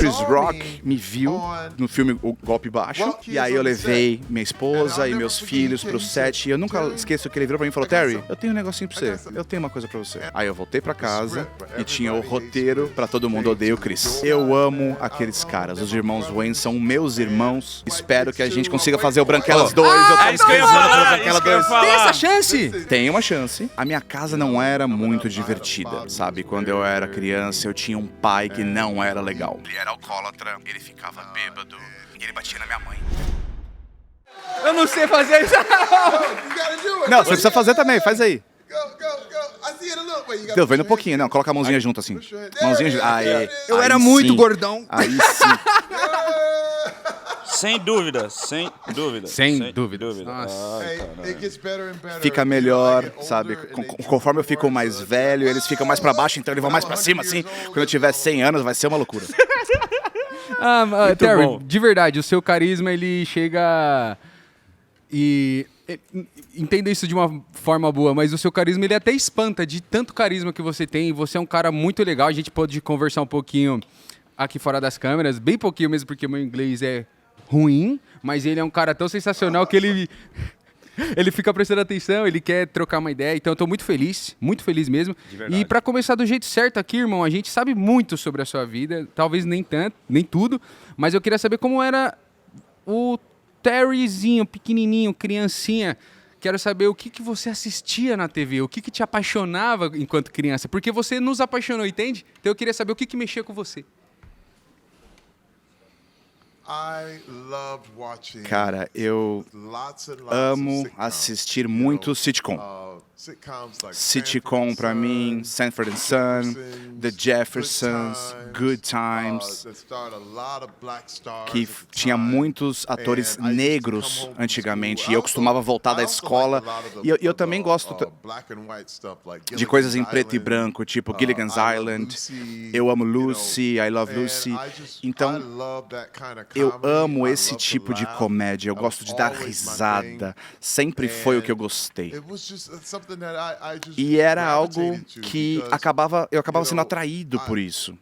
Chris Rock me viu no filme O Golpe Baixo, e aí eu levei minha esposa e meus filhos pro set, e eu nunca esqueço que ele virou pra mim e falou: Terry, eu tenho um negocinho pra você, eu tenho uma coisa pra você. Aí eu voltei pra casa e tinha o roteiro pra Todo Mundo Odeia o Chris. Eu amo aqueles caras, os irmãos Wayans são meus irmãos, espero que a gente consiga fazer o Branquelas 2, eu tô isso que eu ia falar, Branquelas isso que eu ia 2. falar. Tem essa chance? Tem uma chance. A minha casa não era muito divertida, sabe? Quando eu era criança, eu tinha um pai que não era legal. Ele era alcoólatra, ele ficava bêbado e ele batia na minha mãe. Eu não sei fazer isso. Não, você precisa fazer também, faz aí. Deu, vendo um pouquinho, não, coloca a mãozinha junto assim. Mãozinha junto. Aí, Eu aí era muito sim. gordão. Aí sim. Sem dúvida, sem dúvida. Sem dúvida. Ah, Ai, caralho. Fica melhor, sabe? Conforme eu fico mais velho, eles ficam mais pra baixo, então eles vão mais pra cima, assim. Quando eu tiver 100 anos, vai ser uma loucura. Terry, bom. de verdade, o seu carisma, ele chega e... Entenda isso de uma forma boa, mas o seu carisma, ele até espanta de tanto carisma que você tem. Você é um cara muito legal, a gente pode conversar um pouquinho aqui fora das câmeras, bem pouquinho mesmo, porque meu inglês é ruim, mas ele é um cara tão sensacional que ele fica prestando atenção, ele quer trocar uma ideia, então eu tô muito feliz mesmo. E pra começar do jeito certo aqui, irmão, a gente sabe muito sobre a sua vida, talvez nem tanto, nem tudo, mas eu queria saber como era o Terryzinho, pequenininho, criancinha. Quero saber o que você assistia na TV, o que te apaixonava enquanto criança, porque você nos apaixonou, entende? Então eu queria saber o que mexia com você. Cara, eu amo assistir muito sitcom. Sitcom pra mim, Sanford and Son, The Jeffersons, Good Times, que tinha muitos atores negros antigamente, e eu costumava voltar da escola, e eu também gosto de coisas em preto e branco, tipo Gilligan's Island, eu amo Lucy, I Love Lucy, então eu amo esse tipo de comédia, eu gosto de dar risada, sempre foi o que eu gostei. E era algo que eu acabava sendo atraído por isso.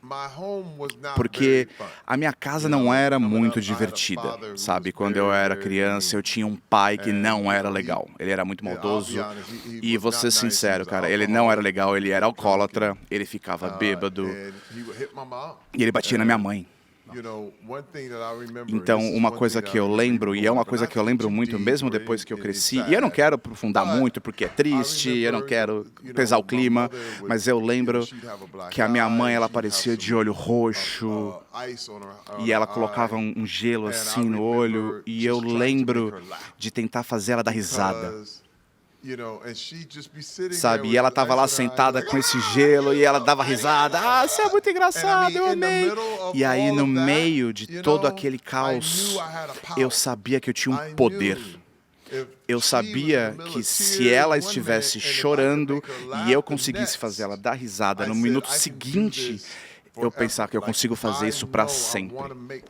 Porque a minha casa não era muito divertida, sabe? Quando eu era criança, eu tinha um pai que não era legal. Ele era muito maldoso. E vou ser sincero, cara, ele não era legal, ele era alcoólatra, ele ficava bêbado. E ele batia na minha mãe. Então, uma coisa que eu lembro, e é uma coisa que eu lembro muito mesmo depois que eu cresci, e eu não quero aprofundar muito porque é triste, eu não quero pesar o clima, mas eu lembro que a minha mãe, ela aparecia de olho roxo, e ela colocava um gelo assim no olho, e eu lembro de tentar fazer ela dar risada. Sabe, e ela tava lá sentada com esse gelo e ela dava risada. Ah, você é muito engraçado, eu amei. E aí, no meio de todo aquele caos, eu sabia que eu tinha um poder. Eu sabia que se ela estivesse chorando e eu conseguisse fazer ela dar risada no minuto seguinte, eu pensava que eu consigo fazer isso pra sempre.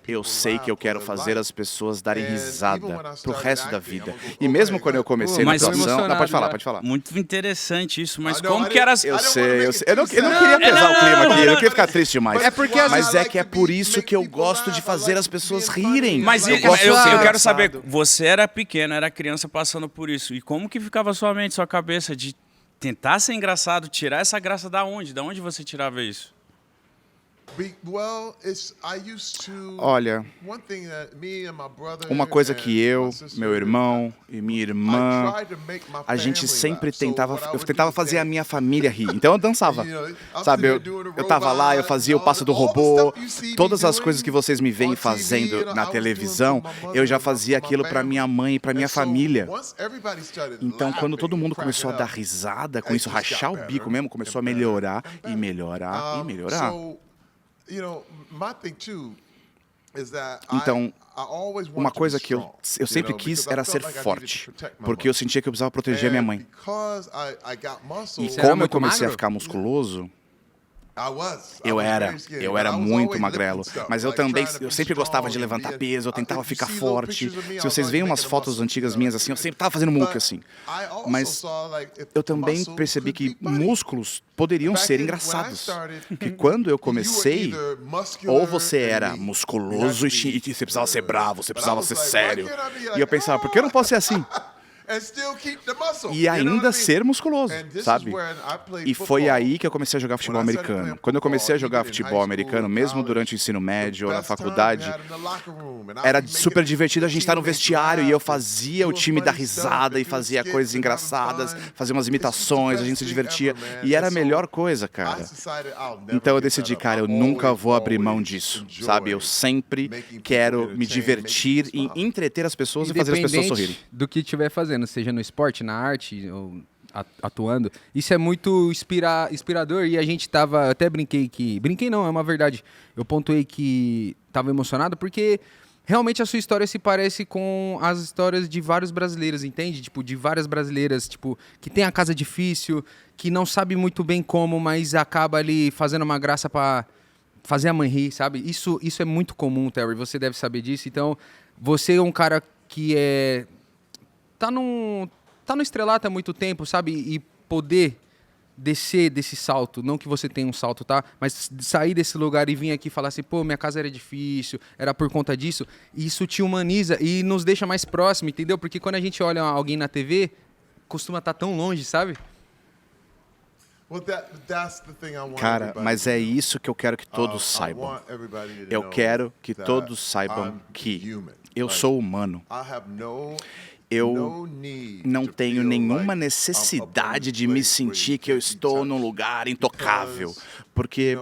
Eu sei que eu quero fazer as pessoas darem risada pro resto da vida. E mesmo quando eu comecei na atuação... Não, pode falar. Muito interessante isso, mas como que era... Eu sei. Eu não queria pesar o clima aqui, eu não queria ficar triste demais. É porque mas é que é por isso que eu gosto de fazer as pessoas rirem. Mas eu gosto de ser quero engraçado. saber, você era pequeno, era criança passando por isso, e como que ficava a sua mente, sua cabeça de tentar ser engraçado, tirar essa graça da onde? Da onde você tirava isso? Olha, uma coisa que eu, meu irmão e minha irmã, a gente sempre eu tentava fazer a minha família rir. Então eu dançava, sabe? Eu tava lá, eu fazia o passo do robô, todas as coisas que vocês me veem fazendo na televisão, eu já fazia aquilo pra minha mãe e pra minha família. Então quando todo mundo começou a dar risada com isso, rachar o bico mesmo, começou a melhorar e melhorar e melhorar. Então, uma coisa que eu sempre quis era ser forte, porque eu sentia que eu precisava proteger minha mãe. E como eu comecei a ficar musculoso, Eu era muito magrelo, mas eu sempre gostava de levantar peso, eu tentava ficar forte. Se vocês veem umas fotos antigas minhas assim, eu sempre tava fazendo muque assim. Mas eu também percebi que músculos poderiam ser engraçados. Que quando eu comecei, ou você era musculoso e você precisava ser bravo, você precisava ser sério. E eu pensava, por que eu não posso ser assim? E ainda ser musculoso, sabe? E foi aí que eu comecei a jogar futebol americano. Quando eu comecei a jogar futebol americano, mesmo durante o ensino médio ou na faculdade, era super divertido a gente estar no vestiário e eu fazia o time dar risada e fazia coisas engraçadas, fazia umas imitações, a gente se divertia. E era a melhor coisa, cara. Então eu decidi, cara, eu nunca vou abrir mão disso, sabe? Eu sempre quero me divertir e entreter as pessoas e fazer as pessoas sorrirem. Do que estiver fazendo, seja no esporte, na arte ou atuando, isso é muito inspirador. E a gente tava, até brinquei não, é uma verdade, eu pontuei que tava emocionado porque realmente a sua história se parece com as histórias de vários brasileiros, entende? Tipo, de várias brasileiras, tipo, que tem a casa difícil, que não sabe muito bem como, mas acaba ali fazendo uma graça pra fazer a mãe rir, sabe? Isso é muito comum, Terry, você deve saber disso. Então, você é um cara que tá no estrelato há muito tempo, sabe? E poder descer desse salto, não que você tenha um salto, tá? Mas sair desse lugar e vir aqui e falar assim, pô, minha casa era difícil, era por conta disso, isso te humaniza e nos deixa mais próximo, entendeu? Porque quando a gente olha alguém na TV, costuma estar tão longe, sabe? Cara, mas é isso que eu quero que todos saibam. Eu quero que todos saibam que eu sou humano. Eu não tenho nenhuma necessidade de me sentir que eu estou num lugar intocável, porque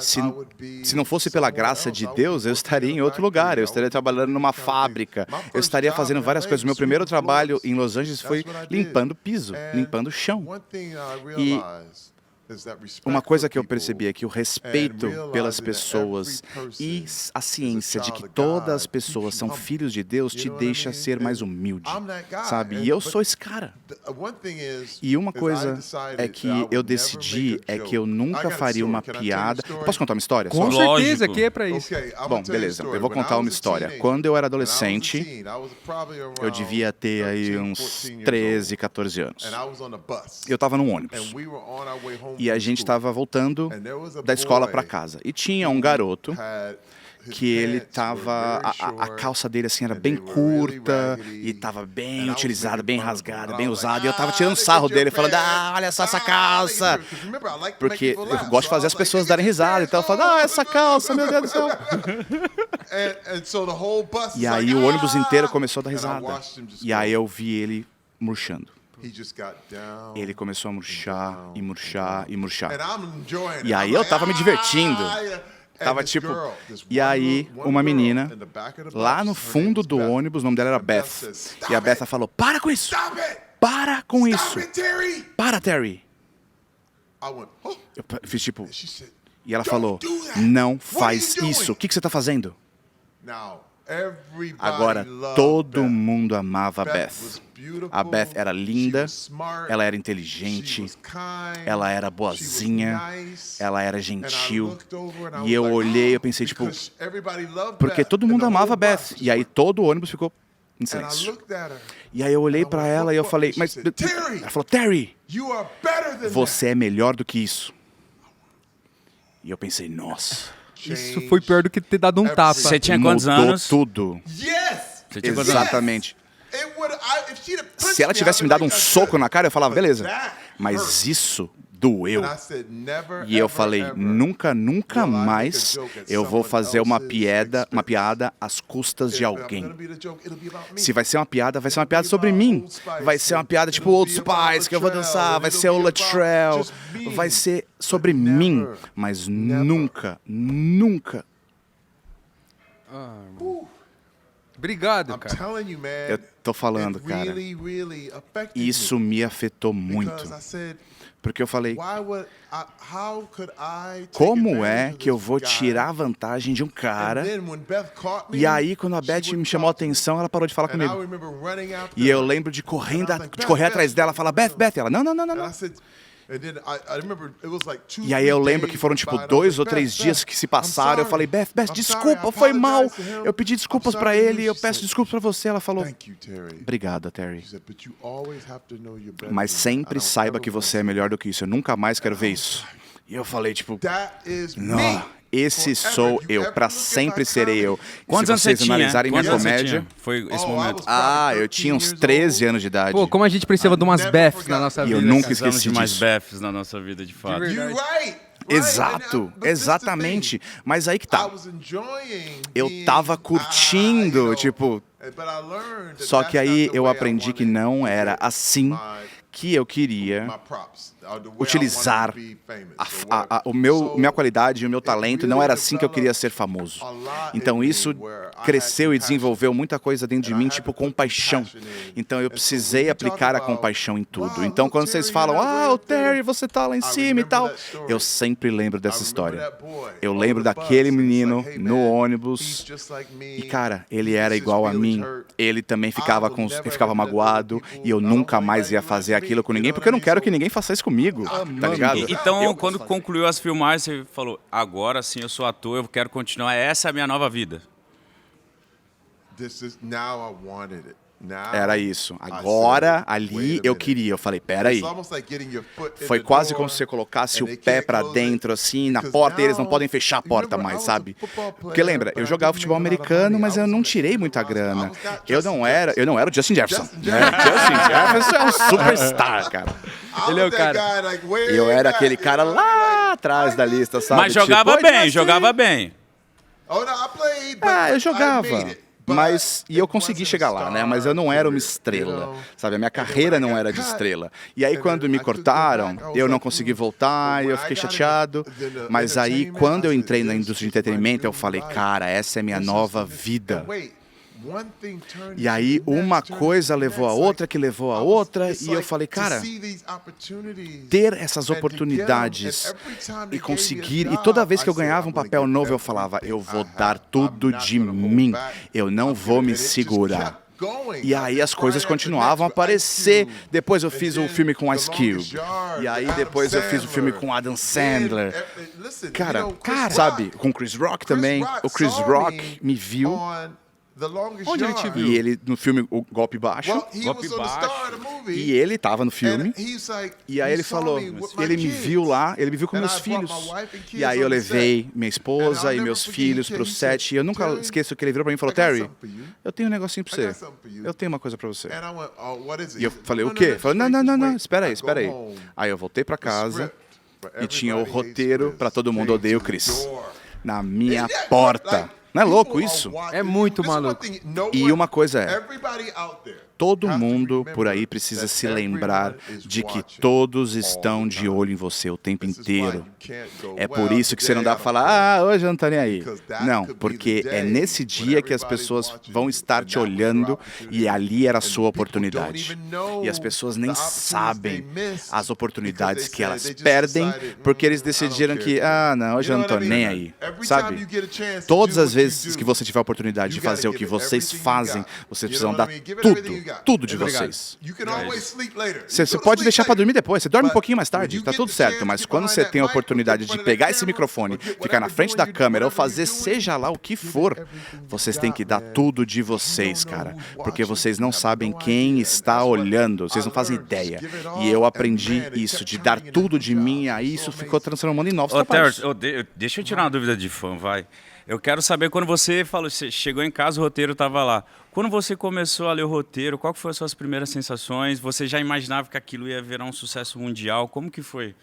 se não fosse pela graça de Deus, eu estaria em outro lugar, eu estaria trabalhando numa fábrica, eu estaria fazendo várias coisas. Meu primeiro trabalho em Los Angeles foi limpando piso, limpando chão. E uma coisa que eu percebi é que o respeito pelas pessoas e a ciência de que todas as pessoas são filhos de Deus te deixa ser mais humilde, sabe? E eu sou esse cara. E uma coisa é que eu decidi é que eu nunca faria uma piada. Posso contar uma história? Com certeza, que é pra isso. Bom, beleza. Eu vou contar uma história. Quando eu era adolescente, eu devia ter aí uns 13, 14 anos. Eu tava num ônibus. E a gente estava voltando da escola para casa. E tinha um garoto que ele tava... A calça dele, assim, era bem curta e tava bem utilizada, bem rasgada, bem usada. E eu tava tirando sarro dele, falando, olha só essa calça. Porque eu gosto de fazer as pessoas darem risada. Então eu falo, essa calça, meu Deus do céu. E aí o ônibus inteiro começou a dar risada. E aí eu vi ele murchando. Ele começou a murchar e murchar e murchar. E aí eu tava me divertindo. Tava tipo... E aí uma menina, lá no fundo do ônibus, o nome dela era Beth. E a Beth falou, para com isso! Para com isso! Para, Terry! Eu fiz tipo... E ela falou, não faz isso. O que você tá fazendo? Agora, todo mundo amava a Beth. A Beth era linda, ela era inteligente, ela era boazinha, ela era gentil. E eu olhei e pensei, tipo, porque todo mundo amava a Beth. E aí todo o ônibus ficou em silêncio. E aí eu olhei pra ela e eu falei, mas... Ela falou, Terry, você é melhor do que isso. E eu pensei, nossa... Isso foi pior do que ter dado um tapa. Você tinha quantos anos? Tudo. Você tinha quantos anos? Exatamente. Se ela tivesse me dado um soco na cara, eu falava, beleza. Mas isso doeu. E eu falei, nunca mais eu vou fazer uma piada às custas de alguém. Se vai ser uma piada sobre mim. Vai ser uma piada tipo Old Spice, que eu vou dançar. Vai ser o Latrell. Vai ser sobre mim. Mas nunca. Obrigado, cara. Eu tô falando, cara. Isso me afetou muito. Porque eu falei, como é que eu vou tirar vantagem de um cara? E aí, quando a Beth me chamou a atenção, ela parou de falar comigo. E eu lembro de correr atrás dela e falar, Beth, ela, não. E aí eu lembro que foram tipo 2 ou 3 dias que se passaram. Eu falei, Beth, desculpa, foi mal. Eu pedi desculpas pra ele, eu peço desculpas pra você. Ela falou, obrigada, Terry. Mas sempre saiba que você é melhor do que isso. Eu nunca mais quero ver isso. E eu falei, tipo, não, esse sou eu, pra sempre serei eu. Quantos anos vocês você tinha? analisarem minha Quantos anos você comédia... tinha? Foi esse momento. Eu tinha uns 13 anos de idade. Pô, como a gente precisava de umas Beths na nossa E vida. eu nunca cara. Precisamos esqueci de mais disso. Beths na nossa vida, de fato. Exato, exatamente. Mas aí que tá. Eu tava curtindo, tipo... Só que aí eu aprendi que não era assim que eu queria utilizar minha qualidade e o meu talento. Não era assim que eu queria ser famoso. Então isso cresceu e desenvolveu muita coisa dentro de mim, tipo compaixão. Então eu precisei aplicar a compaixão em tudo. Então quando vocês falam, o Terry, você tá lá em cima e tal, eu sempre lembro dessa história. Eu lembro daquele menino no ônibus e, cara, ele era igual a mim. Ele também ficava magoado e eu nunca mais ia fazer aquilo com ninguém, porque eu não quero que ninguém faça isso comigo, tá ligado? Então, quando concluiu as filmagens, você falou, agora sim eu sou ator, eu quero continuar, essa é a minha nova vida. Era isso. Agora, ali, eu queria. Eu falei, peraí. Foi quase como se você colocasse o pé pra dentro, assim, na porta, e eles não podem fechar a porta mais, sabe? Porque lembra, eu jogava futebol americano, mas eu não tirei muita grana. Eu não era o Justin Jefferson. Justin Jefferson é um superstar, cara. Ele é o cara. Eu era aquele cara lá atrás da lista, sabe? Mas jogava bem, jogava bem. Eu jogava. E eu consegui chegar lá, né? Mas eu não era uma estrela, sabe? A minha carreira não era de estrela. E aí, quando me cortaram, eu não consegui voltar, eu fiquei chateado. Mas aí, quando eu entrei na indústria de entretenimento, eu falei, cara, essa é minha nova vida. E aí, uma coisa levou a outra, que levou a outra, e eu falei, cara, ter essas oportunidades e conseguir... E toda vez que eu ganhava um papel novo, eu falava, eu vou dar tudo de mim, eu não vou me segurar. E aí as coisas continuavam a aparecer. Depois eu fiz o filme com Ice Cube. E aí depois eu fiz o filme com Adam Sandler. Cara, sabe, com Chris Rock também. O Chris Rock me viu. Onde ele te viu? E ele, no filme O Golpe Baixo. E ele tava no filme. E aí ele falou, ele me viu lá, ele me viu com meus filhos. E aí eu levei minha esposa e meus filhos pro set. E eu nunca esqueço que ele virou pra mim e falou, Terry, eu tenho um negocinho pra você. Eu tenho uma coisa pra você. E eu falei, o quê? Ele falou, não, espera aí. Aí eu voltei pra casa e tinha o roteiro pra Todo Mundo Odeia o Chris na minha porta. Não é louco isso? É muito maluco. E uma coisa é, todo mundo por aí precisa se lembrar de que todos estão de olho em você o tempo inteiro. É por isso que você não dá pra falar, hoje eu não tô nem aí. Não, porque é nesse dia que as pessoas vão estar te olhando e ali era a sua oportunidade. E as pessoas nem sabem as oportunidades que elas perdem porque eles decidiram que, não, hoje eu não tô nem aí, sabe? Todas as vezes que você tiver a oportunidade de fazer o que vocês fazem, vocês precisam dar tudo de vocês. Você pode deixar pra dormir depois, você dorme um pouquinho mais tarde, tá tudo certo, mas quando você tem a oportunidade de pegar esse microfone, ficar na frente da câmera ou fazer seja lá o que for, vocês têm que dar tudo de vocês, cara, porque vocês não sabem quem está olhando, vocês não fazem ideia. E eu aprendi isso, de dar tudo de mim, e aí isso ficou transformando em novos trabalhos. Deixa eu tirar uma dúvida de fã, vai. Eu quero saber, quando você falou, você chegou em casa, o roteiro estava lá. Quando você começou a ler o roteiro, qual foram as suas primeiras sensações? Você já imaginava que aquilo ia virar um sucesso mundial? Como que foi?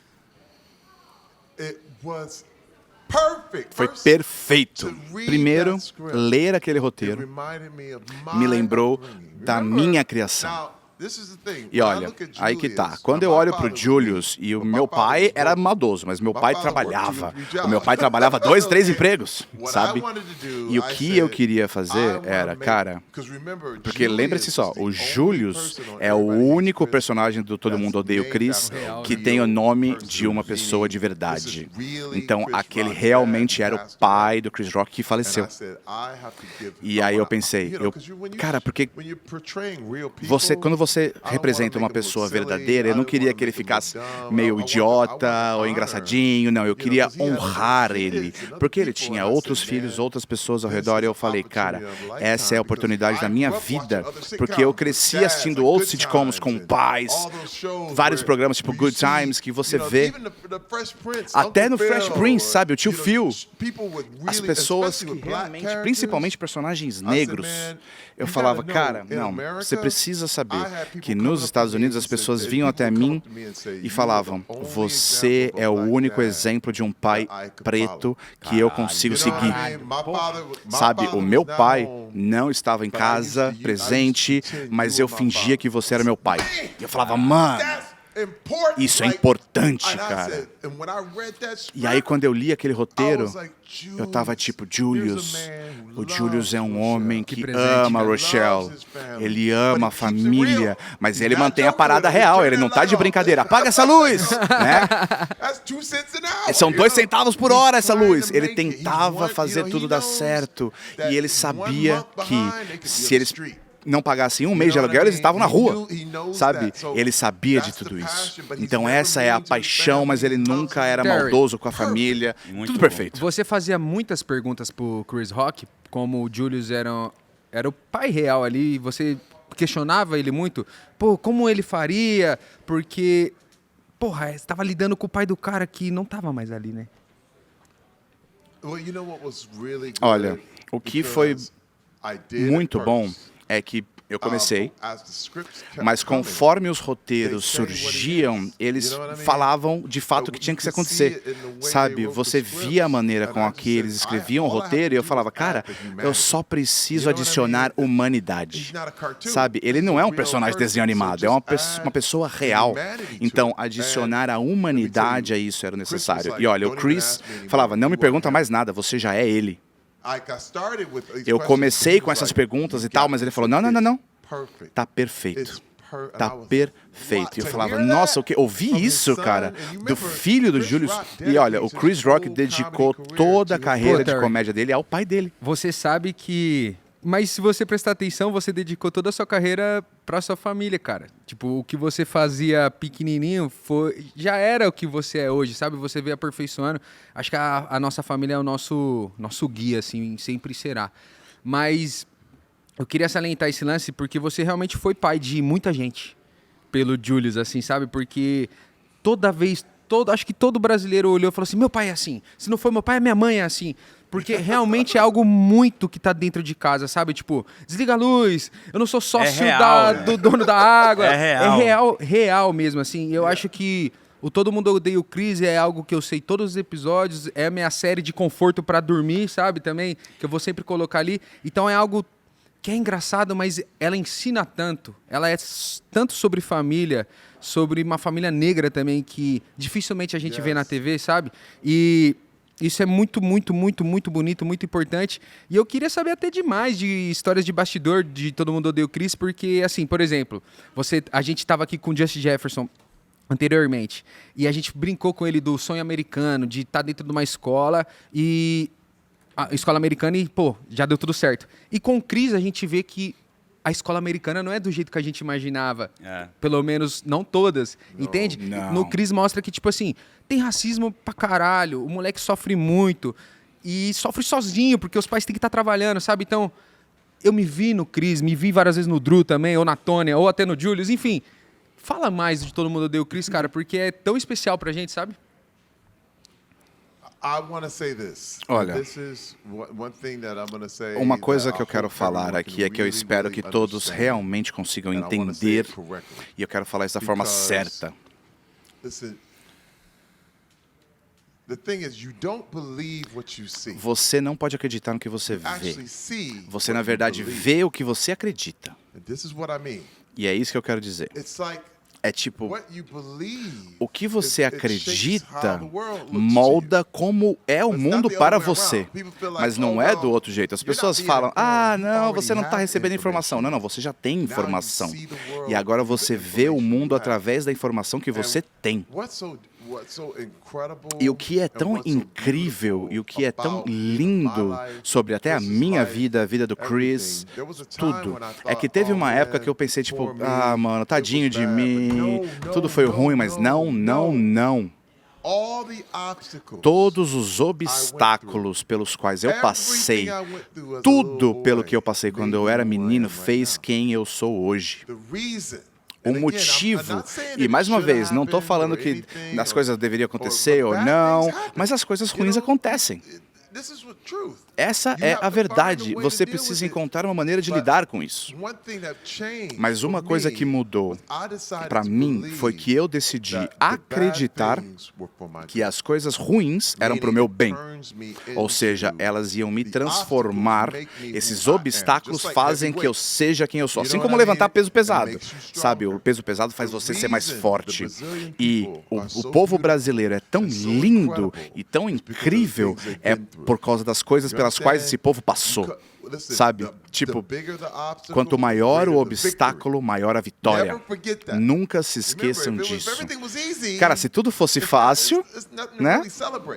Foi perfeito. Primeiro, ler aquele roteiro me lembrou da minha criação. E olha, aí que tá. Quando eu olho pro Julius, e o meu pai era maldoso, mas meu pai trabalhava. O meu pai trabalhava 2, 3 empregos, sabe? E o que eu queria fazer era, cara... Porque lembre-se só, o Julius é o único personagem do Todo Mundo Odeia o Chris que tem o nome de uma pessoa de verdade. Então, aquele realmente era o pai do Chris Rock que faleceu. E aí eu pensei, cara, porque quando você você representa uma pessoa verdadeira, eu não queria que ele ficasse meio idiota ou engraçadinho, não, eu queria honrar ele, porque ele tinha outros filhos, outras pessoas ao redor, e eu falei, cara, essa é a oportunidade da minha vida, porque eu cresci assistindo outros sitcoms com pais, vários programas tipo Good Times, que você vê, até no Fresh Prince, sabe, o tio Phil, as pessoas que realmente, principalmente personagens negros, eu falava, cara, não, você precisa saber que nos Estados Unidos as pessoas vinham até mim e falavam, você é o único exemplo de um pai preto que eu consigo seguir. Sabe, o meu pai não estava em casa, presente, mas eu fingia que você era meu pai. E eu falava, mano, isso é importante, cara. E aí, quando eu li aquele roteiro, eu tava tipo, Julius, o Julius é um homem que ama a Rochelle, ele ama a família, mas ele mantém a parada real, ele não tá de brincadeira. Apaga essa luz, né? São 2 centavos por hora essa luz. Ele tentava fazer tudo dar certo, e ele sabia que se eles não pagassem um mês de aluguel, eles estavam na rua, sabe? Ele sabia de tudo isso. Então essa é a paixão, mas ele nunca era maldoso com a família. Tudo perfeito. Você fazia muitas perguntas pro Chris Rock, como o Julius era o pai real ali, e você questionava ele muito. Pô, como ele faria? Porque, porra, você estava lidando com o pai do cara que não estava mais ali, né? Olha, o que foi muito bom é que eu comecei, mas conforme os roteiros surgiam, eles falavam de fato o que tinha que acontecer, sabe? Você via a maneira com que eles escreviam o roteiro e eu falava, cara, eu só preciso adicionar humanidade, sabe? Ele não é um personagem de desenho animado, é uma pessoa real. Então, adicionar a humanidade a isso era necessário. E olha, o Chris falava, não me pergunta mais nada, você já é ele. Eu comecei com essas perguntas e tal, mas ele falou, não, tá perfeito. Tá perfeito. E eu falava, nossa, ouvi isso, cara, do filho do Julius. E olha, o Chris Rock dedicou toda a carreira de comédia dele ao pai dele. Você sabe que... Mas se você prestar atenção, você dedicou toda a sua carreira pra sua família, cara. Tipo, o que você fazia pequenininho já era o que você é hoje, sabe? Você veio aperfeiçoando. Acho que a nossa família é o nosso guia, assim, sempre será. Mas eu queria salientar esse lance porque você realmente foi pai de muita gente pelo Julius, assim, sabe? Porque acho que todo brasileiro olhou e falou assim, meu pai é assim. Se não for meu pai, minha mãe é assim. Porque realmente é algo muito que tá dentro de casa, sabe? Tipo, desliga a luz, eu não sou sócio do dono da água. É real mesmo, assim. Eu acho que o Todo Mundo Odeia o Chris é algo que eu sei todos os episódios, é a minha série de conforto pra dormir, sabe? Também, que eu vou sempre colocar ali. Então é algo que é engraçado, mas ela ensina tanto. Ela é tanto sobre família, sobre uma família negra também, que dificilmente a gente vê na TV, sabe? E isso é muito, muito, muito, muito bonito, muito importante. E eu queria saber até demais de histórias de bastidor de Todo Mundo Odeia o Chris, porque, assim, por exemplo, a gente estava aqui com o Justin Jefferson anteriormente, e a gente brincou com ele do sonho americano, de estar dentro de uma escola, e a escola americana, e, pô, já deu tudo certo. E com o Chris, a gente vê que a escola americana não é do jeito que a gente imaginava. Pelo menos, não todas. Entende? Não. No Chris mostra que, tipo assim, tem racismo pra caralho, o moleque sofre muito, e sofre sozinho, porque os pais têm que estar trabalhando, sabe? Então, eu me vi no Chris, me vi várias vezes no Drew também, ou na Tônia, ou até no Julius, enfim. Fala mais de Todo Mundo Odeia o Chris, cara, porque é tão especial pra gente, sabe? Olha, uma coisa que eu quero falar aqui é que eu espero que todos realmente consigam entender, e eu quero falar isso da forma certa. Você não pode acreditar no que você vê. Você, na verdade, vê o que você acredita. E é isso que eu quero dizer. É tipo, o que você acredita molda como é o mundo para você. Mas não é do outro jeito. As pessoas falam, não, você não está recebendo informação. Não, você já tem informação. E agora você vê o mundo através da informação que você tem. E o que é tão incrível e o que é tão lindo sobre até a minha vida, a vida do Chris, tudo, é que teve uma época que eu pensei, tipo, ah, mano, tadinho de mim, tudo foi ruim, mas não. Todos os obstáculos pelos quais eu passei, tudo pelo que eu passei quando eu era menino, fez quem eu sou hoje. O motivo, e mais uma vez, não estou falando que as coisas deveriam acontecer ou não, mas as coisas ruins acontecem. Essa é a verdade. Você precisa encontrar uma maneira de lidar com isso. Mas uma coisa que mudou para mim foi que eu decidi acreditar que as coisas ruins eram para o meu bem. Ou seja, elas iam me transformar. Esses obstáculos fazem que eu seja quem eu sou. Assim como levantar peso pesado. Sabe, o peso pesado faz você ser mais forte. E o povo brasileiro é tão lindo e tão incrível, é por causa das coisas pelas quais esse povo passou. Sabe? Tipo, quanto maior o obstáculo, maior a vitória. Nunca se esqueçam disso. Cara, se tudo fosse fácil, né?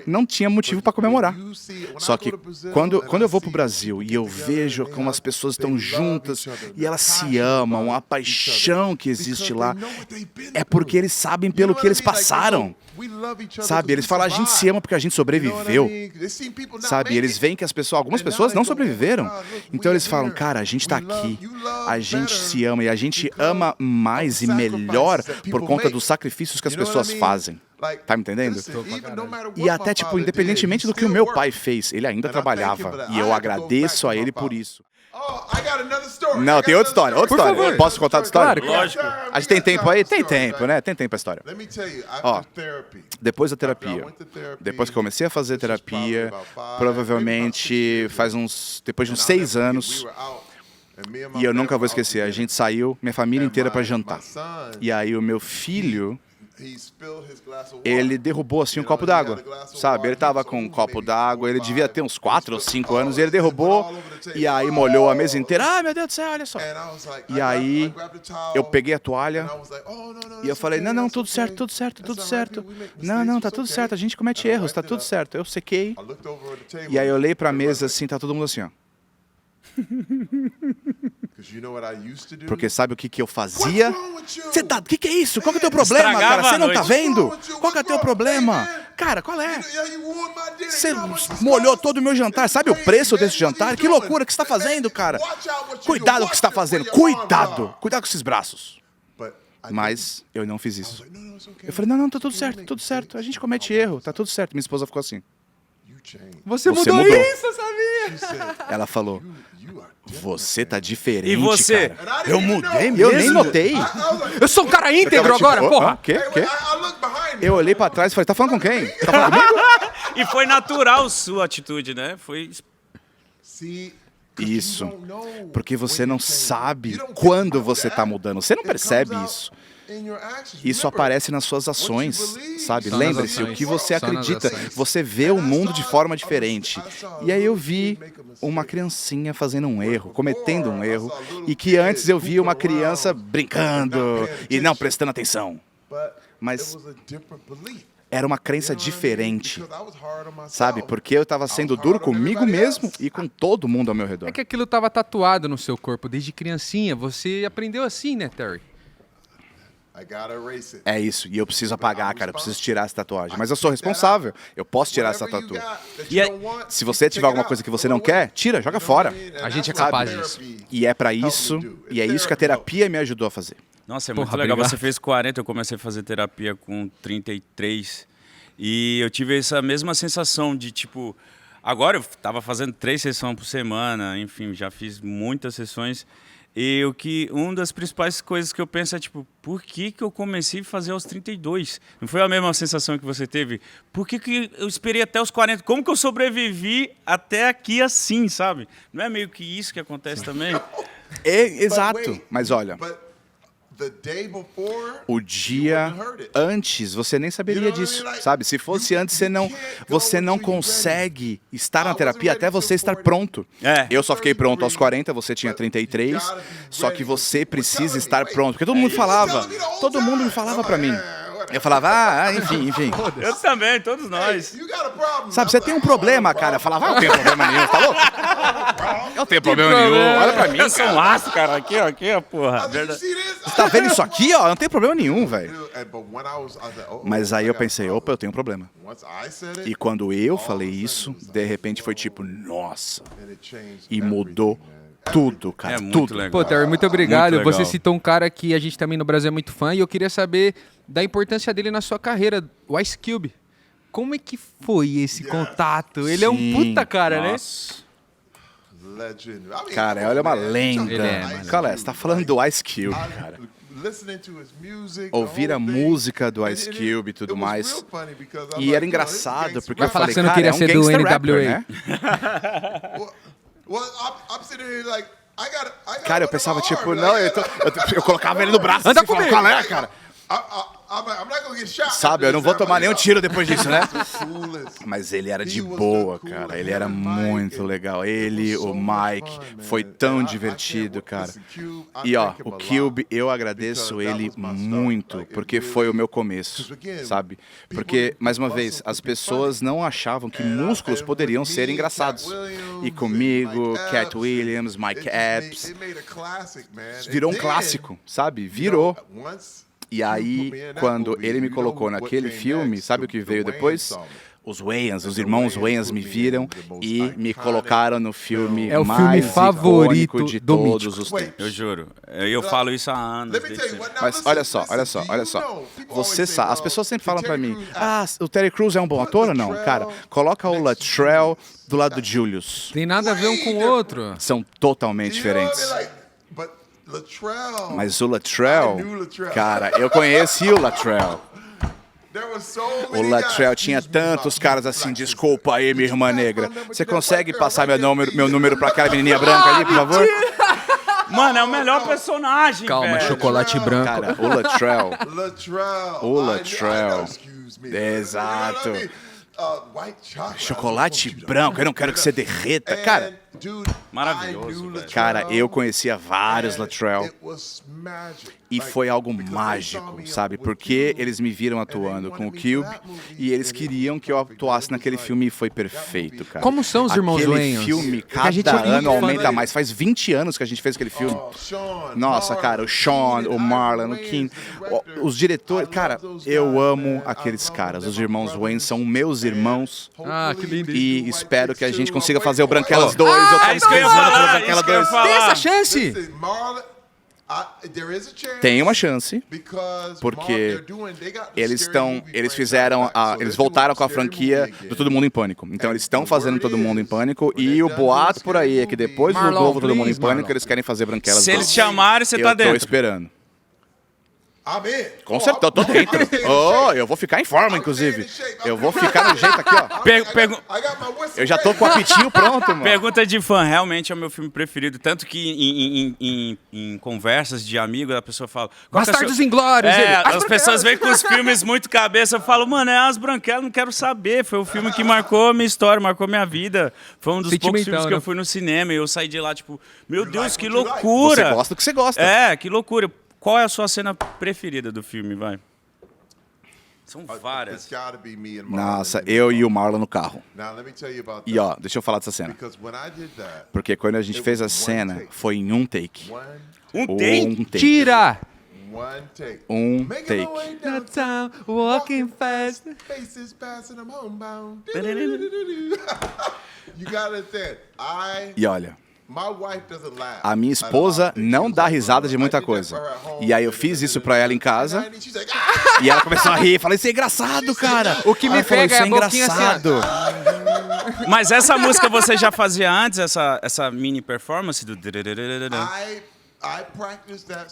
Não tinha motivo para comemorar. Só que quando eu vou pro Brasil e eu vejo como as pessoas estão juntas e elas se amam, a paixão que existe lá, é porque eles sabem pelo que eles passaram. Sabe? Eles falam, a gente se ama porque a gente sobreviveu. Sabe? Eles veem que algumas pessoas não sobreviveram. Então eles falam, cara, a gente tá aqui, a gente se ama e a gente ama mais e melhor por conta dos sacrifícios que as pessoas fazem. Tá me entendendo? E até, tipo, independentemente do que o meu pai fez, ele ainda trabalhava. E eu agradeço a ele por isso. Não, tem outra história, Favor. Posso contar outra história? Claro. Lógico. A gente tem tempo aí? Tem tempo, né? Tem tempo pra história. Ó, depois da terapia, depois que eu comecei a fazer terapia, provavelmente depois de uns 6 anos, e eu nunca vou esquecer, a gente saiu, minha família inteira pra jantar. E aí o meu filho, ele derrubou assim um copo d'água, sabe? Ele tava com um copo d'água, ele devia ter uns 4 ou 5 anos, e ele derrubou, e aí molhou a mesa inteira. Ah, meu Deus do céu, olha só. E aí eu peguei a toalha, e eu falei, não, tudo certo. Não, tá tudo certo, a gente comete erros, tá tudo certo. Eu sequei, e aí eu olhei pra mesa assim, tá todo mundo assim, ó. Porque sabe o que eu fazia? O que é isso? Qual que é o teu problema, cara? Você não tá vendo? Qual que é o teu problema? Cara, qual é? Você molhou todo o meu jantar. Sabe o preço desse jantar? Que loucura que você tá fazendo, cara. Cuidado com o que você tá fazendo. Cuidado com esses braços. Mas eu não fiz isso. Eu falei, não, tá tudo certo. A gente comete erro, tá tudo certo. Minha esposa ficou assim. Você mudou isso, eu sabia. Ela falou, você tá diferente, E você? cara. Eu mudei mesmo? Eu nem notei. Eu sou um cara íntegro agora, porra. Quê? Eu olhei pra trás e falei, tá falando com quem? Tá falando comigo? E foi natural sua atitude, né? Foi... Isso. Porque você não sabe quando você tá mudando. Você não percebe isso. Isso aparece nas suas ações, sabe? Só nas Lembre-se, o ações. que você Só nas acredita, ações. você vê o mundo de forma diferente. E aí eu vi uma criancinha fazendo um erro, cometendo um erro, e que antes eu via uma criança brincando e não prestando atenção. Mas era uma crença diferente, sabe? Porque eu estava sendo duro comigo mesmo e com todo mundo ao meu redor. É que aquilo tava tatuado no seu corpo desde criancinha. Você aprendeu assim, né, Terry? É isso, e eu preciso apagar, cara, eu preciso tirar essa tatuagem. Mas eu sou responsável, eu posso tirar essa tatuagem. E aí, Se você tiver alguma coisa que você não quer, tira, joga fora. A gente é capaz disso. E é pra isso, e é isso que a terapia me ajudou a fazer. nossa, é Porra, muito legal. obrigado. Você fez 40, eu comecei a fazer terapia com 33. E eu tive essa mesma sensação de, tipo... Agora eu tava fazendo 3 sessões por semana, enfim, já fiz muitas sessões. E uma das principais coisas que eu penso é, tipo, por que eu comecei a fazer aos 32? Não foi a mesma sensação que você teve? Por que eu esperei até os 40? Como que eu sobrevivi até aqui assim, sabe? Não é meio que isso que acontece também? Exato, mas olha, o dia antes você nem saberia disso, sabe? Se fosse antes, você não consegue estar na terapia até você estar pronto. É. Eu só fiquei pronto aos 40, você tinha 33, só que você precisa estar pronto. Porque todo mundo me falava pra mim, Eu falava, enfim. Eu também, todos nós. Sabe, você tem um problema, cara. Eu falava, eu não tenho problema nenhum, tá louco? Eu não tenho problema nenhum, olha pra mim. Eu sou um laço, cara. Aqui, ó, porra. Você tá vendo isso aqui, ó? Eu não tenho problema nenhum, velho. Mas aí eu pensei, opa, eu tenho um problema. E quando eu falei isso, de repente foi tipo, nossa. E mudou tudo, cara. É muito tudo. legal. Pô, Terry, muito obrigado. Muito legal. Você citou um cara que a gente também no Brasil é muito fã e eu queria saber da importância dele na sua carreira, o Ice Cube. Como é que foi esse contato? Ele é um Sim. puta cara, né? Nossa. Cara, olha uma lenda. Ele é, mano. Cara, você tá falando do Ice Cube, cara. Ouvir a música do Ice Cube e tudo mais. E era engraçado, porque Vai eu falar falei, que você não cara, queria é um ser do gangster NWA. rapper, né? Cara, eu pensava, tipo, não, eu colocava ele no braço Anda assim, falava, comigo. qual é, cara? Sabe, eu não vou tomar nenhum tiro depois disso, né? Mas ele era de boa, cara. Ele era muito legal. Ele, o Mike, foi tão divertido, cara. E ó, o Cube, eu agradeço ele muito, porque foi o meu começo, sabe? Porque, mais uma vez, as pessoas não achavam que músculos poderiam ser engraçados. E comigo, Cat Williams, Mike Epps, virou um clássico, sabe? Virou. E aí, quando ele me colocou naquele filme, sabe o que veio depois? Os Wayans, os irmãos Wayans me viram e me colocaram no filme É o mais filme favorito icônico de do todos Mítico. os tempos. Eu juro. Eu falo isso há anos. desde sempre. Mas olha só. Você sabe, as pessoas sempre falam pra mim, o Terry Crews é um bom ator ou não? Cara, coloca o Latrell do lado do Julius. Tem nada a ver um com o outro. São totalmente diferentes. Mas o Latrell, cara, eu conheci o Latrell. O Latrell tinha tantos caras assim, desculpa aí, minha irmã negra. Você consegue passar meu número pra aquela menininha branca ali, por favor? Mano, é o melhor personagem, Calma, velho. chocolate branco. Cara, o Latrell. O Latrell. Exato. Chocolate branco, eu não quero que você derreta. Cara, Maravilhoso, velho. cara, eu conhecia vários Latrell. E foi algo mágico, sabe? Porque eles me viram atuando com o Cube e eles queriam que eu atuasse naquele filme e foi perfeito, cara. Como são os irmãos Aquele Wayans? filme, Porque a gente é cada muito ano fã aumenta dele. mais. Faz 20 anos que a gente fez aquele filme. Nossa, cara, o Sean, o Marlon, o Kim, os diretores... Cara, eu amo aqueles caras. Os irmãos Wayne são meus irmãos. Ah, que lindo. E espero que a gente consiga fazer o Branquelas 2. Eu tô É isso que eu ia pesquisando pelo falar, Branquela isso que eu ia 2. falar. Tem essa chance? Tem uma chance, porque eles voltaram com a franquia do Todo Mundo em Pânico. Então eles estão fazendo Todo Mundo em Pânico e o boato por aí é que depois do Marlon, novo Todo Mundo em please, Pânico Marlon. eles querem fazer Branquelas 2. Se eles chamarem, você tá Eu tô dentro. esperando. Com certeza, eu tô dentro. Oh, eu vou ficar em forma, inclusive. Eu vou ficar no jeito aqui, ó. Eu já tô com o apitinho pronto, mano. Pergunta de fã, realmente é o meu filme preferido. Tanto que em conversas de amigo, a pessoa fala... qual que é o Bastardos seu- Inglórios. ele, As pessoas vêm com os filmes muito cabeça. Eu falo, mano, é As Branquelas, não quero saber. Foi o filme que marcou a minha história, marcou a minha vida. Foi um dos poucos Sentimental, filmes que né? eu fui no cinema e eu saí de lá, tipo, meu Deus, que loucura. Você gosta do que você gosta. É, que loucura. Qual é a sua cena preferida do filme, vai? São várias. Nossa, eu e o Marlon no carro. E ó, deixa eu falar dessa cena. Porque quando a gente fez a cena, foi em um take. Um take? Um take. Tira! Um take. Walking fast. E olha, a minha esposa não dá risada de muita coisa. E aí eu fiz isso pra ela em casa. E ela começou a rir. Falei, isso é engraçado, cara. O que me Ela falou, pega isso é a boquinha assim, engraçado. Mas essa música você já fazia antes, essa mini performance do...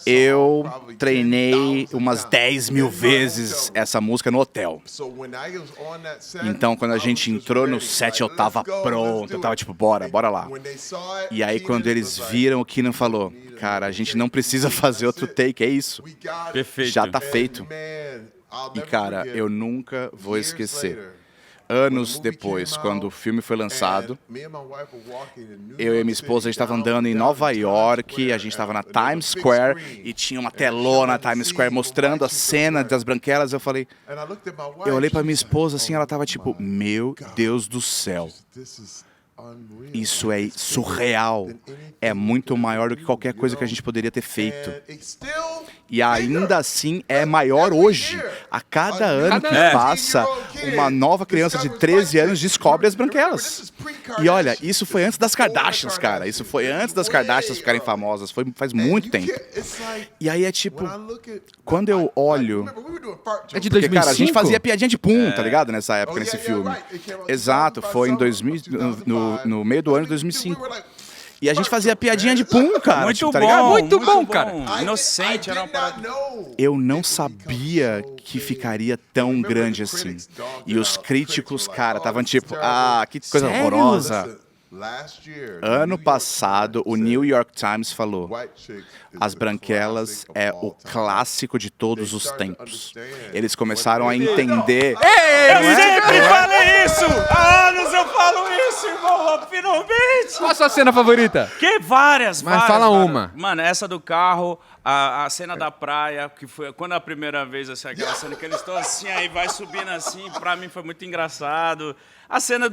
Eu treinei umas 10 mil vezes essa música no hotel. Então, quando a gente entrou no set, eu tava pronto. Eu tava tipo, bora lá. E aí, quando eles viram, o Keenan falou, cara, a gente não precisa fazer outro take, é isso. Perfeito. Já tá feito. E, cara, eu nunca vou esquecer. anos depois, quando o filme foi lançado, eu e minha esposa, a gente estava andando em Nova York, a gente estava na Times Square e tinha uma telona na Times Square mostrando a cena das branquelas. Eu olhei para minha esposa assim, ela estava tipo, meu Deus do céu. Isso é surreal. É muito maior do que qualquer coisa que a gente poderia ter feito. E ainda assim é maior hoje. A cada ano que passa, uma nova criança de 13 anos descobre as branquelas. E olha, isso foi antes das Kardashians, cara. Isso foi antes das Kardashians ficarem famosas. Faz muito tempo. E aí é tipo, quando eu olho... É de 2005? Porque, cara, a gente fazia piadinha de pum, tá ligado? Nessa época, nesse filme. Exato, foi em 2000, no meio do ano de 2005. E a gente fazia piadinha de pum, cara. Muito tipo, tá bom, ligado? Muito bom, cara. Inocente, era uma parada. Eu não sabia que ficaria tão grande assim. E os críticos, cara, estavam tipo, que coisa horrorosa. Ano passado, o New York Times falou: As Branquelas é o clássico de todos os tempos. Eles começaram a entender... Eu sempre falei isso! Há anos eu falo isso, irmão, finalmente! Qual a sua cena favorita? Que várias, Mas fala uma. Mano, essa do carro, a cena da praia, que foi quando a primeira vez, assim, aquela cena que eles estão assim, aí vai subindo assim, pra mim foi muito engraçado. A cena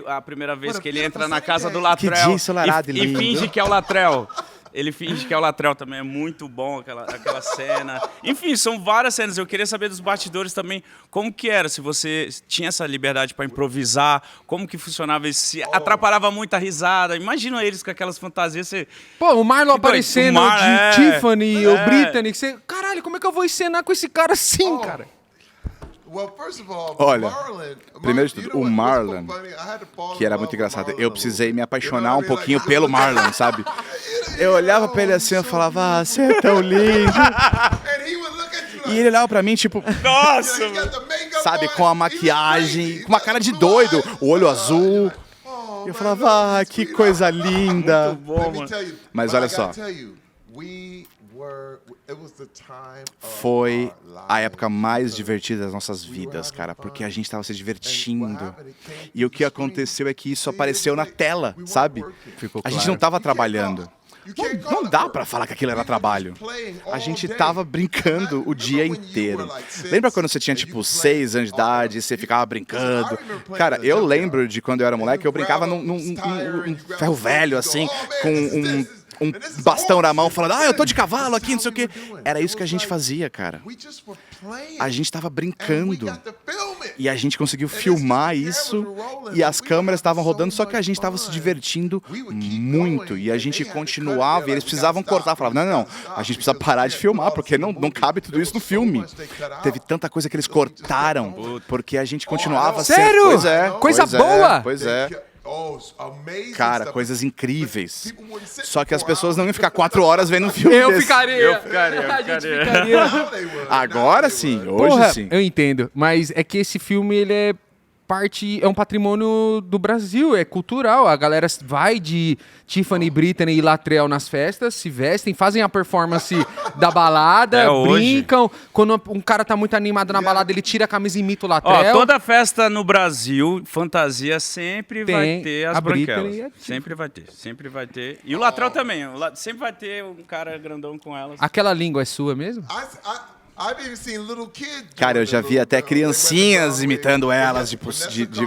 a primeira vez que ele entra na casa do Latrell dia ensolarado e e lindo. finge que é o Latrell. Ele finge que é o Latrell também, é muito bom aquela cena. Enfim, são várias cenas. Eu queria saber dos bastidores também, como que era, se você tinha essa liberdade para improvisar, como que funcionava isso, se atrapalhava muito a risada. Imagina eles com aquelas fantasias. Pô, o Marlon aparecendo de Tiffany ou Britney. Caralho, como é que eu vou encenar com esse cara assim, cara? Olha, primeiro de tudo, o Marlon, que era muito engraçado, eu precisei me apaixonar um pouquinho pelo Marlon, sabe? Eu olhava pra ele assim e falava, você é tão lindo. E ele olhava pra mim, tipo, Nossa, sabe, com a maquiagem, com uma cara de doido, o olho azul. E eu falava, que coisa linda. muito bom, mano. Mas olha só, foi a época mais divertida das nossas vidas, cara, porque a gente estava se divertindo. E o que aconteceu é que isso apareceu na tela, sabe? A gente não estava trabalhando. Não dá pra falar que aquilo era trabalho. A gente tava brincando o dia inteiro. Lembra quando você tinha, tipo, 6 anos de idade e você ficava brincando? Cara, eu lembro de quando eu era moleque, eu brincava num ferro velho, assim, com um bastão na mão, falando, eu tô de cavalo aqui, não sei o quê. Era isso que a gente fazia, cara. A gente tava brincando. E a gente conseguiu filmar isso, e as câmeras estavam rodando, só que a gente estava se divertindo muito. E a gente continuava, e eles precisavam cortar. Falavam, não, a gente precisa parar de filmar, porque não cabe tudo isso no filme. Teve tanta coisa que eles cortaram, porque a gente continuava... Sério? Pois é. Coisa boa? Pois é. Cara, coisas incríveis. Só que as pessoas não iam ficar 4 horas vendo um filme Eu desse. ficaria. A gente ficaria. Agora sim, hoje Porra, sim. eu entendo, mas é que esse filme, ele é um patrimônio do Brasil, é cultural. A galera vai de Tiffany, Britney e Latrell nas festas, se vestem, fazem a performance da balada, brincam. Quando um cara tá muito animado na balada, ele tira a camisa e imita o Latrell. Toda festa no Brasil, fantasia, sempre vai ter as a Britney branquelas. Sempre vai ter. E o Latrell também, sempre vai ter um cara grandão com elas. Aquela língua é sua mesmo? Cara, eu já vi até criancinhas imitando elas de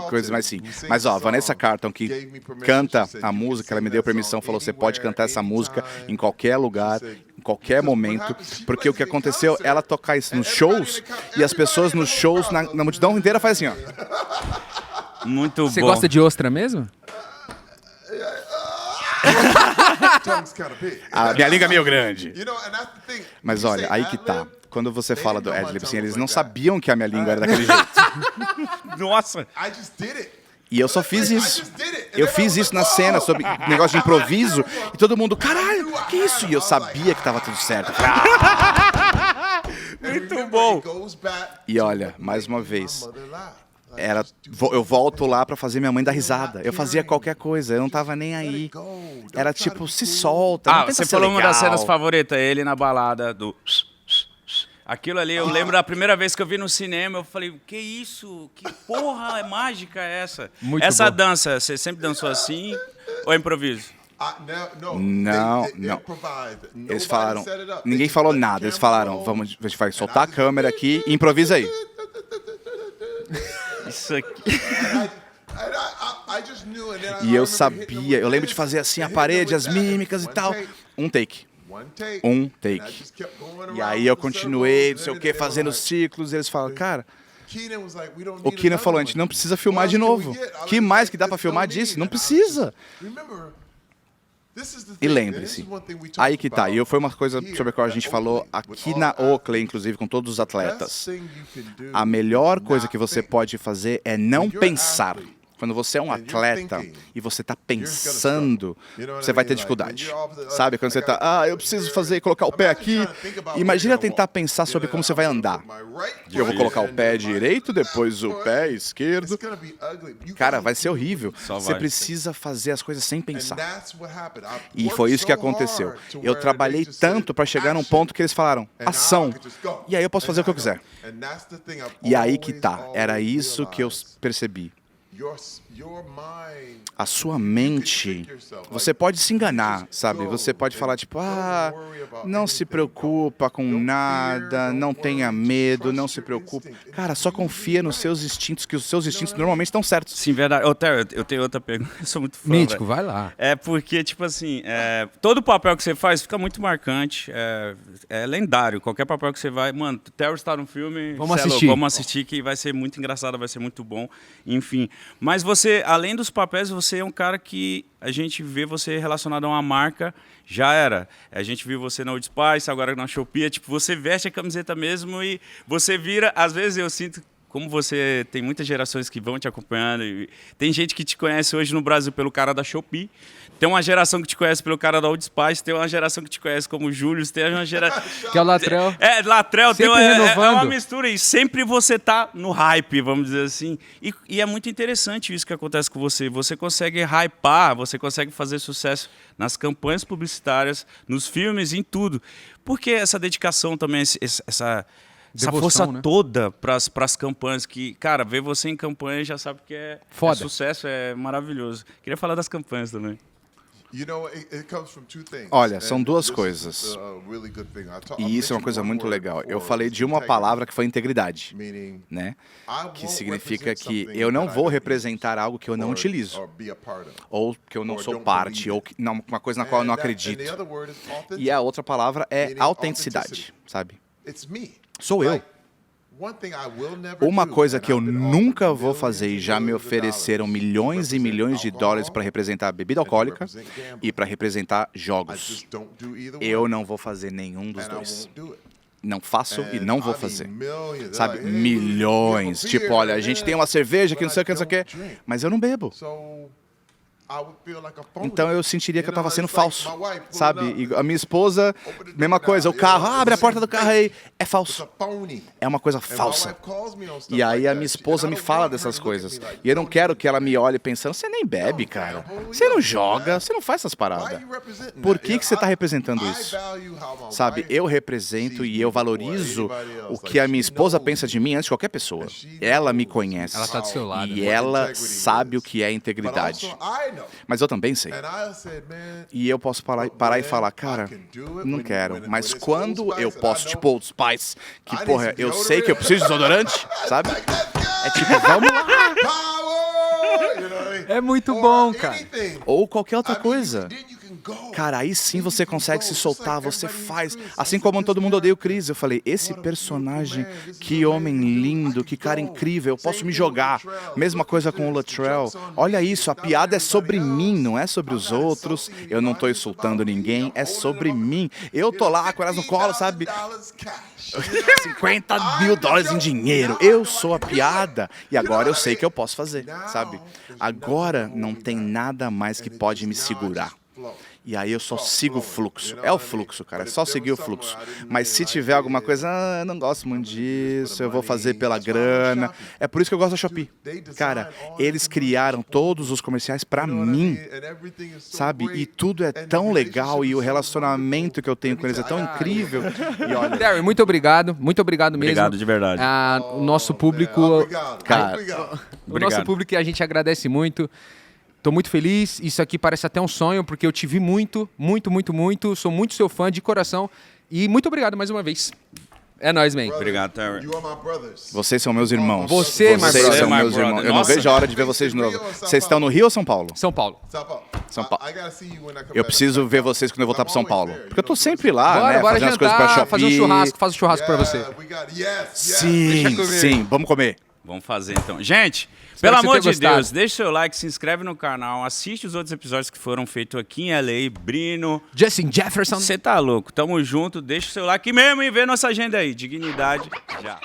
coisas mais assim. Mas ó, Vanessa Carlton, que canta a música, ela me deu permissão, falou, você pode cantar essa música em qualquer lugar, em qualquer momento, porque o que aconteceu, ela tocar isso nos shows, e as pessoas nos shows, na multidão inteira, fazem assim, ó. Muito bom. Você gosta de ostra mesmo? A minha língua é meio grande. Mas olha, aí que tá. Quando você fala do ad-lib, assim, eles não sabiam que a minha língua era daquele jeito. Nossa! E eu só fiz isso. Eu fiz isso na cena, sobre negócio de improviso, e todo mundo, caralho, que isso? E eu sabia que tava tudo certo. Muito bom! E olha, mais uma vez, eu volto lá pra fazer minha mãe dar risada. Eu fazia qualquer coisa, eu não tava nem aí. Era tipo, se solta, não tenta você ser falou uma legal. das cenas favoritas, ele na balada do... Aquilo ali, eu lembro da primeira vez que eu vi no cinema, eu falei, que isso? Que porra mágica é essa? Muito Essa bom. dança, você sempre dançou assim ou é improviso? Não. Eles falaram, ninguém falou nada. Eles falaram, vamos, a gente vai soltar a câmera aqui e improvisa aí. Isso aqui. E eu sabia, eu lembro de fazer assim a parede, as mímicas e tal. Um take. E aí eu continuei, não sei o que, fazendo ciclos. E eles falaram, cara, o Keenan falou, a gente não precisa filmar de novo. Que mais que dá pra filmar disso? Não precisa. E lembre-se, aí que tá, e foi uma coisa sobre a qual a gente falou aqui na Oakley, inclusive com todos os atletas. A melhor coisa que você pode fazer é não pensar. Quando você é um atleta e você está pensando, você vai ter dificuldade. Sabe? Quando você está, eu preciso colocar o pé aqui. Imagina tentar pensar sobre como você vai andar. Eu vou colocar o pé direito, depois o pé esquerdo. Cara, vai ser horrível. Você precisa fazer as coisas sem pensar. E foi isso que aconteceu. Eu trabalhei tanto para chegar num ponto que eles falaram, ação. E aí eu posso fazer o que eu quiser. E aí que tá. Era isso que eu percebi. A sua mente, você pode se enganar, sabe? Você pode falar tipo, não se preocupa com nada, não tenha medo, não se preocupe. Cara, só confia nos seus instintos, que os seus instintos normalmente estão certos. Sim, verdade. Ô, Terry, eu tenho outra pergunta, eu sou muito fã. Mítico, velho. vai lá. É porque, tipo assim, todo papel que você faz fica muito marcante, é lendário. Qualquer papel que você vai, mano, Terry está no filme, Vamos assistir. Vamos assistir que vai ser muito engraçado, vai ser muito bom, enfim. Mas você, além dos papéis, você é um cara que a gente vê você relacionado a uma marca, já era. A gente viu você na Old Spice, agora na Shopee, tipo, você veste a camiseta mesmo e você vira, às vezes eu sinto, como você tem muitas gerações que vão te acompanhando, e tem gente que te conhece hoje no Brasil pelo cara da Shopee, tem uma geração que te conhece pelo cara da Old Spice, tem uma geração que te conhece como Júlio, tem uma geração... Que é o Latrell. Latrell, Sempre é renovando. uma mistura e sempre você tá no hype, vamos dizer assim. E é muito interessante isso que acontece com você. Você consegue hypar, você consegue fazer sucesso nas campanhas publicitárias, nos filmes, em tudo. Por que essa dedicação também, essa Devoção, força né? toda para as campanhas que, cara, ver você em campanha já sabe que é sucesso, é maravilhoso. Queria falar das campanhas também. Olha, são duas coisas. E isso é uma coisa muito legal. Eu falei de uma palavra que foi integridade, né? Que significa que eu não vou representar algo que eu não utilizo, ou que eu não sou parte, ou uma coisa na qual eu não acredito. E a outra palavra é autenticidade, sabe? Sou eu. Uma coisa que eu nunca vou fazer, e já me ofereceram milhões e milhões de dólares para representar bebida alcoólica e para representar jogos. Eu não vou fazer nenhum dos dois. Não faço e não vou fazer. Sabe, milhões. Tipo, olha, a gente tem uma cerveja que não sei o que, não sei o que, mas eu não bebo. Então eu sentiria que eu estava sendo falso, sabe? E a minha esposa, mesma coisa, o carro, abre a porta do carro aí, é falso. É uma coisa falsa. E aí a minha esposa me fala dessas coisas. E eu não quero que ela me olhe pensando, você nem bebe, cara. Você não joga, você não faz essas paradas. Por que você está representando isso? Sabe, eu represento e eu valorizo o que a minha esposa pensa de mim antes de qualquer pessoa. Ela me conhece. Ela tá do seu lado. E ela sabe o que é integridade. Mas eu também sei. E eu posso parar e falar, cara, não quero. Mas quando eu posso, tipo Old Spice, que, porra, eu sei que eu preciso de desodorante, sabe? É tipo, vamos lá. É muito bom, cara. Ou qualquer outra coisa. Cara, aí sim você consegue se soltar, você faz. Assim como Todo Mundo Odeia o Chris. Eu falei, esse personagem, que homem lindo, que cara incrível, eu posso me jogar. Mesma coisa com o Latrell. Olha isso, a piada é sobre mim, não é sobre os outros. Eu não tô insultando ninguém, é sobre mim. Eu tô lá com elas no colo, sabe? 50 mil dólares em dinheiro. Eu sou a piada. E agora eu sei que eu posso fazer, sabe? Agora não tem nada mais que pode me segurar. E aí eu só sigo o fluxo. É o fluxo, cara. É só seguir o fluxo. Mas se tiver alguma coisa, eu não gosto muito disso, eu vou fazer pela grana. É por isso que eu gosto da Shopee. Cara, eles criaram todos os comerciais pra mim, sabe? E tudo é tão legal e o relacionamento que eu tenho com eles é tão incrível. E olha, Darren, muito obrigado mesmo. Obrigado de verdade. O nosso público, cara, o nosso público, a gente agradece muito. Tô muito feliz, isso aqui parece até um sonho, porque eu te vi muito, sou muito seu fã de coração, e muito obrigado mais uma vez. É nóis, man. Obrigado, Terry. vocês são meus irmãos. Você, my vocês brother. são My meus brother. irmãos. Eu não Nossa. vejo a hora de ver vocês de novo. Vocês estão no Rio ou São Paulo? São Paulo. São Paulo. Eu preciso ver vocês quando eu voltar para São Paulo. Porque eu tô sempre lá, Bora, né? bora Fazendo as coisas pra jantar, Shopee. fazer um churrasco, faz um churrasco pra você. Sim, vamos comer. Vamos fazer então. Gente, Espero pelo que você amor tenha de gostado. Deus, deixa o seu like, se inscreve no canal, assiste os outros episódios que foram feitos aqui em LA, Brino. Justin Jefferson. Você tá louco, tamo junto, deixa o seu like mesmo e vê nossa agenda aí. Dignidade, já.